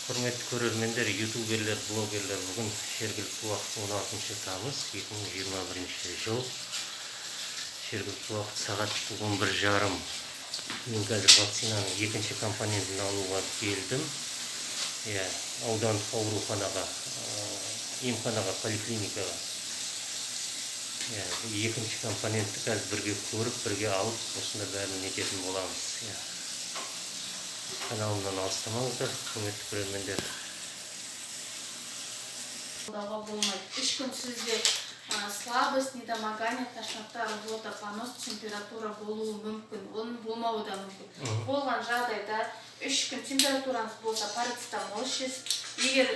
Құрметті көрермендер, ютуберлер, блогерлер, бүгін жергілікті уақыт 16 тамыз 2021 жыл. Жергілікті уақыт сағат 11:30. Мен қазір вакцинаның екінші компонентін алуға келдім. Аудандық ауруханаға, емханаға, поликлиникаға. Екінші компонентті қазір бірге көріп, бірге алып, осында бәрін нететін боламыз. Каналымнан алыстамаңыздар, құрметті көрермендер. Қолдауға болмайды. 3 күн сізде слабость, недомогание, тошнота, рвота, понос, температура болуы мүмкін. Оның болмауы да мүмкін. Болған жағдайда 3 күн температураныз болса, парацетамол ішесіз. Егер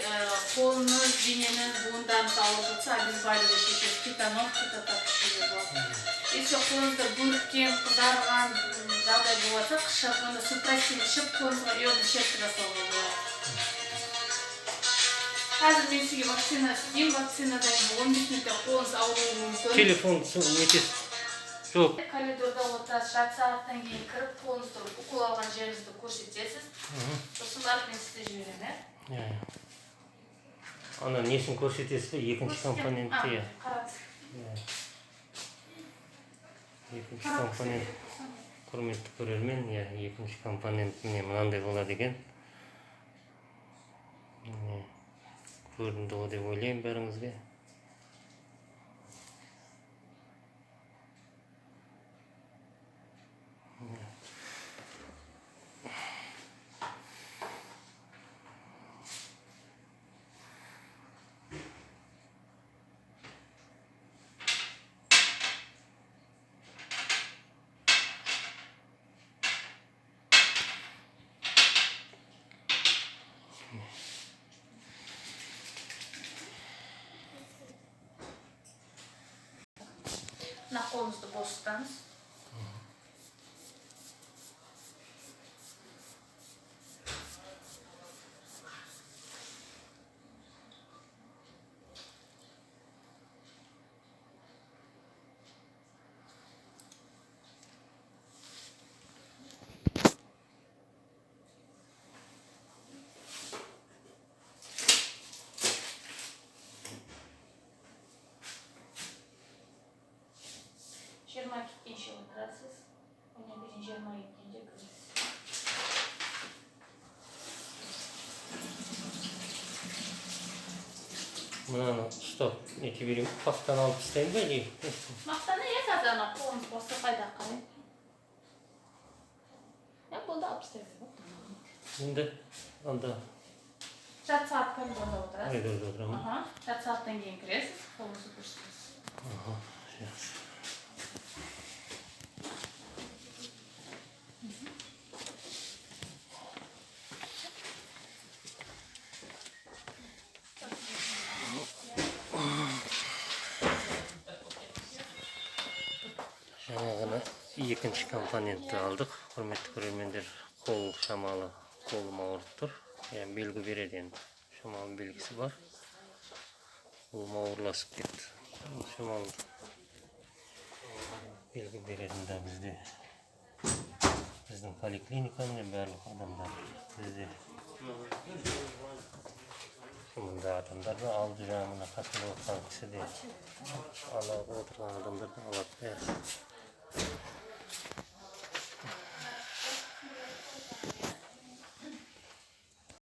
қолыңыз, денеңіз, буындарыңыз ауырып жатса, обезболивающий ішесіз. Кетанол, кетотап ішуге болады. Если қолыңызда бөрткен, қызарған жағдай болса, қыс жазғанда супросил ішіп, қолыңызға йодный шерсть жасауға болады. Қазір мен сізге вакцина істеймін, вакцинадан 15 минутта қолыңыз ауыруы мүмкін. Телефон нетесіз? Жоқ. Коридорда отырасыз, жарты сағаттан кейін кіріп, қолыңызды укол алған жеріңізді көрсетесіз. Сосын барып мен сізді жіберемін. Ана несін көрсетесіз бе? Екінші компонентті. Қараңыз. Екінші компонент. Құрметті көрермен, екінші компонент мынандай болады екен. Көрінді ғой деп ойлаймын бәріңізге. Мына қолыңызды бос ұстаңыз. Жиырма кеткенше отырасыз. 20 кеткенше кіресіз. Мынаны ұстап, нете берейін, пақтан алып тастайын ба, не? Мақтаны қазір ана қолыңыз босқа қайда қарай. Болды алып тастайын. Енді, анда. Жарты сағат коридорда отырасыз. Коридорда отырамын. Жарты сағаттан кейін кіресіз, қолыңызды көрсетесіз. Жақсы. Жаңағыны екінші компонентті алдық. Құрметті көрермендер, қол шамалы, қолым ауырып тұр. Белгі береді енді. Шамалы белгісі бар. Қолым ауырласып кетті. Шамалы белгі беретін да бізде. Біздің поликлиниканың барлық адамдар. Бізде мұнда адамдарды алды, жаңағына қасында отырған кісі де, ала отырған адамдарды алады.